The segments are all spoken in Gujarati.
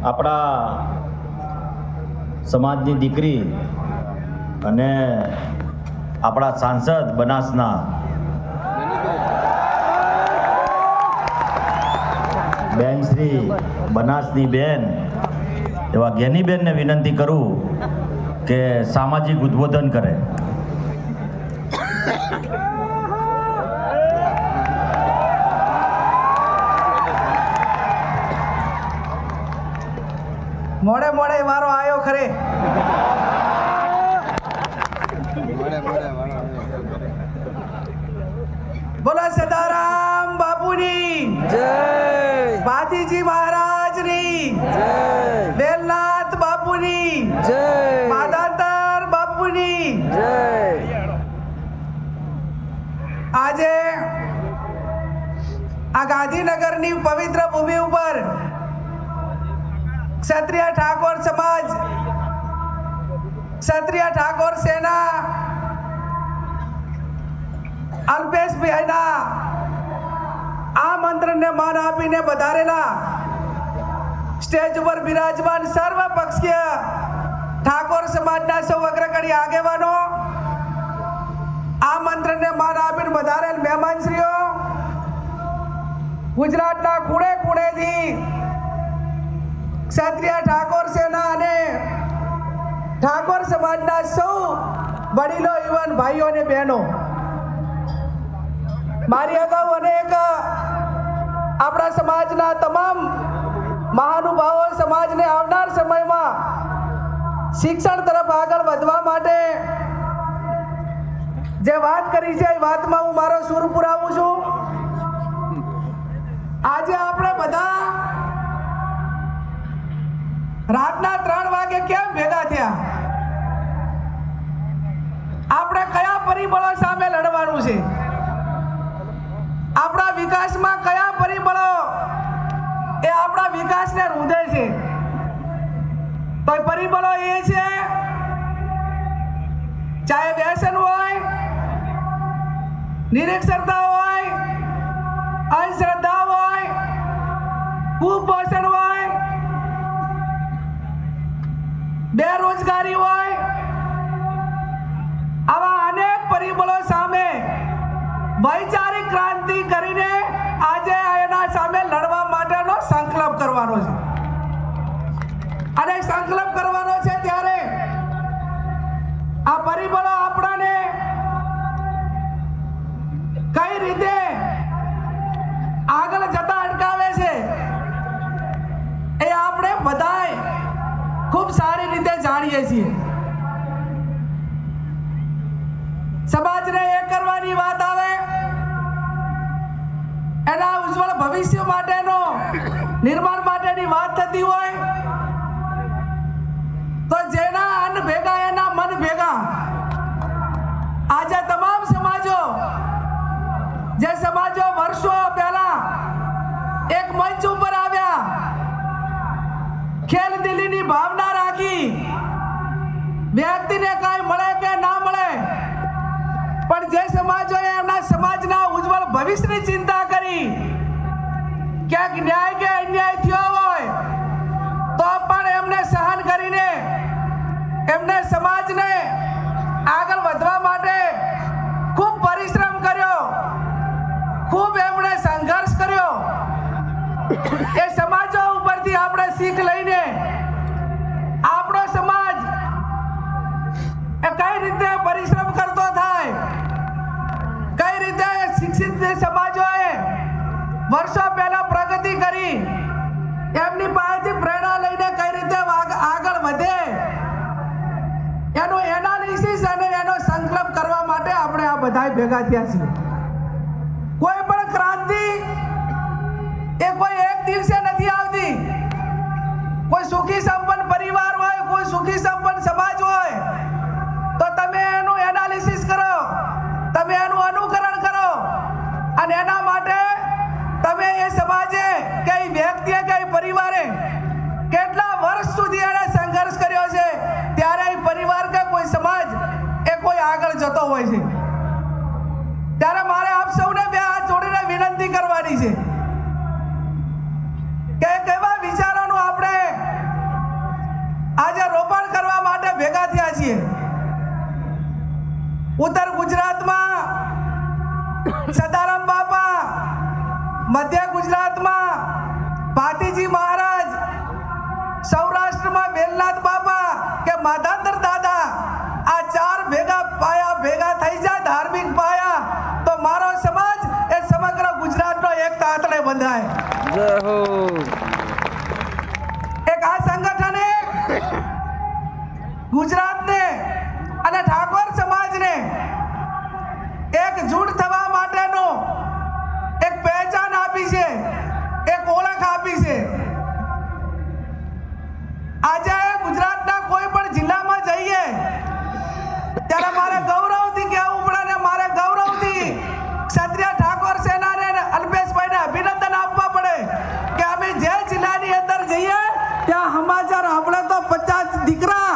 આપણા સમાજની દીકરી અને આપણા સાંસદ બનાસના બેન શ્રી બનાસની બેન એવા જ્ઞાનીબેનને વિનંતી કરું કે સામાજિક ઉદ્બોધન કરે. મોડે મોડે વારો આવ્યો ખરે. બોલો સદારામ બાપુની જય, ભાતીજી મહારાજની જય, વેલનાથ બાપુની જય, માધાતર બાપુની જય. આજે આ ગાંધીનગરની પવિત્ર ભૂમિ ઉપર ક્ષત્રિય ઠાકોર સમાજ, ક્ષત્રિય ઠાકોર સેના અલ્પેશભાઈના આ મંત્રને માન આપીને વધારેલા સ્ટેજ ઉપર બિરાજમાન સર્વપક્ષીય ઠાકોર સમાજના સૌ અગ્રગણ્ય આગેવાનો, આ મંત્રને માન આપીને વધારેલ મહેમાનશ્રીઓ, ગુજરાતના ખૂણે ખૂણેથી ક્ષત્રિય ઠાકોર સેના અને ઠાકોર સમાજના સૌ વડીલો, યુવાન ભાઈઓ અને બહેનો, મારી અગાઉ અનેક આપણા સમાજના તમામ મહાનુભાવો સમાજને આવનાર સમયમાં શિક્ષણ તરફ આગળ વધવા માટે જે વાત કરી છે એ વાતમાં હું મારો સૂર પુરાવું છું. આજે આપણે બધા રાતના 3 વાગે કેમ ભેગા થયા? આપણે કયા પરિબળો સામે લડવાનું છે? આપણા વિકાસમાં કયા પરિબળો એ આપણા વિકાસને રૂંધે છે? તો પરિબળો એ છે, ચાહે વ્યસન હોય, નિરક્ષરતા હોય, અંધશ્રદ્ધા હોય, કુપોષણ હોય, બેરોજગારી હોય, આવા અનેક પરિબળો સામે વૈચારિક ક્રાંતિ કરીને આજે એના સામે લડવા માટેનો સંકલ્પ કરવાનો છે. અને સંકલ્પ કરવાનો છે ત્યારે આ પરિબળો આપણાને કઈ રીતે આગળ જતા અટકાવે છે એ આપણે બધાય ખૂબ સારી રીતે જાણીએ છીએ. સમાજને એક કરવાની વાત આવે, એના ઉજ્જવળ ભવિષ્ય માટેનો નિર્માણ માટેની વાત થતી હોય તો જેના અન્ન ભેગા એના મન ભેગા. આજે તમામ સમાજો, જે સમાજો વર્ષો પહેલા એક મંચ ઉપર આવ્યા, ખેલદિલીની ભાવના રાખી, વ્યક્તિને કાંઈ મળે કે ના મળે, પણ જે સમાજોએ એમના સમાજના ઉજ્જવળ ભવિષ્યની ચિંતા કરી, ક્યાંક ન્યાય કે અન્યાય થયો હોય તો પણ એમને સહન કરીને એમને સમાજને આગળ વધવા માટે ખૂબ પરિશ્રમ વર્ષો પહેલા પ્રગતિ કરી એમની પાસેથી પ્રેરણા લઈને કઈ રીતે આગળ વધે એનું એનાલિસિસ અને એનો સંકલ્પ કરવા માટે આપણે આ બધા ભેગા થયા છીએ. કોઈ પણ ક્રાંતિ એ કોઈ એક દિવસે નથી આવતી. કોઈ સુખી સંપન્ન પરિવાર હોય, કોઈ સુખી સંપન્ન સમાજ હોય તો તમે એનું એનાલિસિસ કરો, તમે એનું અનુકરણ કરો અને એના માટે તમે એ સમાજે કે વ્યક્તિએ કે પરિવારે કેટલા વર્ષ સુધી એને સંઘર્ષ કર્યો છે ત્યારે એ પરિવાર કે કોઈ સમાજ એ કોઈ આગળ જતો હોય છે. ત્યારે મારે આપ સૌને બે હાથ જોડીને વિનંતી કરવાની છે કે કેવા વિચારોનું આપણે આજે રોપણ કરવા માટે ભેગા થયા છીએ. ઉત્તર ગુજરાતમાં સદારામ બાપા, મધ્ય ગુજરાતમાં ભાતીજી મહારાજ, સૌરાષ્ટ્રમાં વેલનાથ બાપા કે માધાંતર દાદા, આ ચાર ભેગા થઈ જાય ધાર્મિક પાયા તો મારો સમાજ એ સમગ્ર ગુજરાતનો એક તાતણે બંધાય. એક આ સંગઠને ગુજરાતને અને ઠાકોર સમાજને એકજૂટ થવા માટેનો એક પહેચાન આપી છે, એક ઓળખ આપી છે. આજે ગુજરાતના કોઈ પણ જિલ્લામાં જઈએ ત્યારે મારે ગૌરવથી કહેવું પડે ને મારે ગૌરવથી ક્ષત્રિય ઠાકોર સેનાને અલ્પેશભાઈને અભિનંદન આપવા પડે કે અમે જે જિલ્લાની અંદર જઈએ ત્યાં સમાચાર આપણે તો 50 દીકરા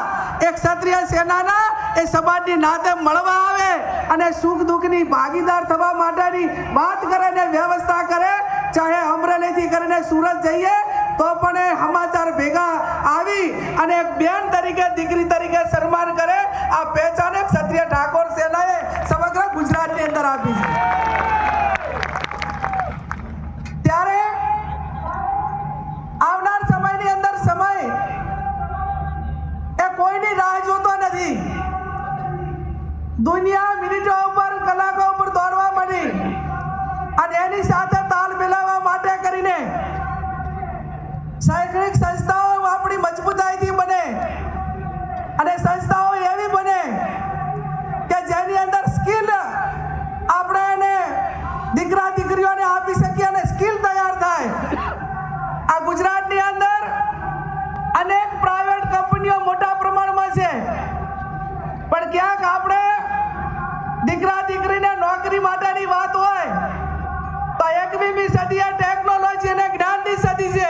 એક ક્ષત્રિય સેનાના એ સમાજની નાતે મળવા આવે અને સુખ દુઃખની ભાગીદાર થવા માટેની વાત કરે ને વ્યવસ્થા કરે. ચાહે અમરેલીથી કરીને સુરત જઈએ તો પણ એ સમાચાર ભેગા આવી અને એક બેન તરીકે દીકરી તરીકે સન્માન કરે. આ પહેચાન ક્ષત્રિય ઠાકોર સેનાએ સમગ્ર ગુજરાતની અંદર આપી છે. ત્યારે આવનાર સમયની અંદર સમય એ કોઈની રાહ જોતો નથી. દુનિયા મિનિટો ઉપર કલાકો ઉપર દોડવા માંડી અને એની સાથે તાલ મિલાવવા માટે કરીને શૈક્ષણિક સંસ્થાઓ આપણી મજબૂતાઈથી બને અને સંસ્થાઓ એવી બને કે જેની અંદર સ્કિલ આપણે એને દીકરા દીકરીઓને આપી શકીએ અને સ્કિલ તૈયાર થાય. આ ગુજરાતની અંદર અનેક પ્રાઇવેટ કંપનીઓ મોટા પ્રમાણમાં છે પણ ક્યાંક આપણે દીકરા દીકરીને નોકરી માટેની વાત હોય તો 21મી સદી એ ટેકનોલોજી અને જ્ઞાનની સદી છે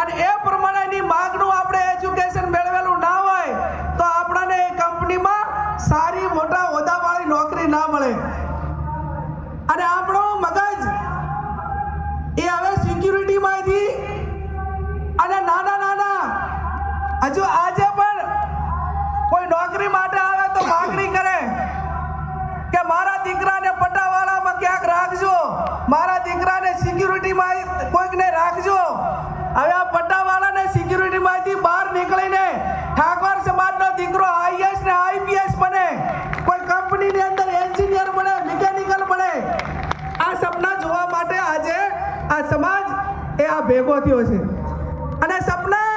અને એ પ્રમાણેની માંગનું આપણે એજ્યુકેશન મેળવેલું ના હોય તો આપણને એ કંપનીમાં સારી મોટા હોદ્દાવાળી નોકરી ના મળે. અને આપણું મગજ એ હવે સિક્યુરિટીમાંથી અને નાના હજુ આજે પણ કોઈ નોકરી માટે આવે તો માગણી કરે કે મારા દીકરાને પટાવાળામાં ક્યાંક રાખજો, મારા દીકરાને સિક્યુરિટીમાં કોઈકને રાખજો. હવે આ પટ્ટાવાળાને સિક્યુરિટીમાંથી બહાર નીકળીને ઠાકોર સમાજનો દીકરો આઈએસ ને આઈપીએસ બને, કોઈ કંપનીની અંદર એન્જિનિયર બને, મિકેનિકલ બને. આ સપના જોવા માટે આજે આ સમાજ એ આ ભેગો થયો છે. અને સપના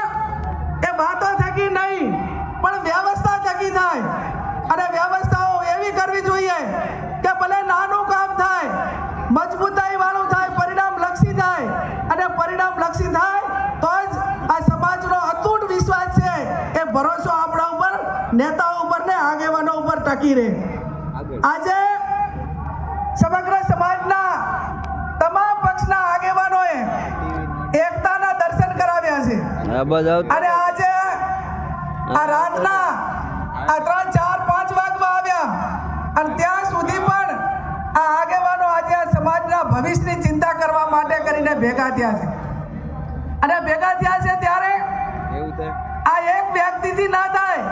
એ વાતો થકી નહીં પણ વ્યવસ્થા થકી થાય. અને વ્યવસ્થાઓ એવી કરવી જોઈએ કે ભલે નાનું કામ થાય, મજબૂતાઈ વાળું થાય, પરિણામ લક્ષી થાય. અને પરિણામ લક્ષી થાય તો જ આ સમાજનો અતૂટ વિશ્વાસ છે એ ભરોસો આપણા ઉપર, નેતાઓ ઉપર ને આગેવાનો ઉપર ટકી રહે. આજે સમગ્ર સમાજના તમામ પક્ષના આગેવાનોએ એકતાના દર્શન કરાવ્યા છે. અને આજે આ રાતના આ 3, 4, 5 વાગવા આવ્યા અને ત્યાં સુધી પણ આ આગેવાનો આજે આ સમાજના ભવિષ્યની ચિંતા કરવા માટે કરીને ભેગા થયા છે. અને ભેગા થયા છે ત્યારે આ એક વ્યક્તિથી ના થાય.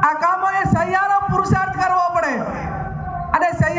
આ કામો એ સહિયારો પુરુષાર્થ કરવો પડે અને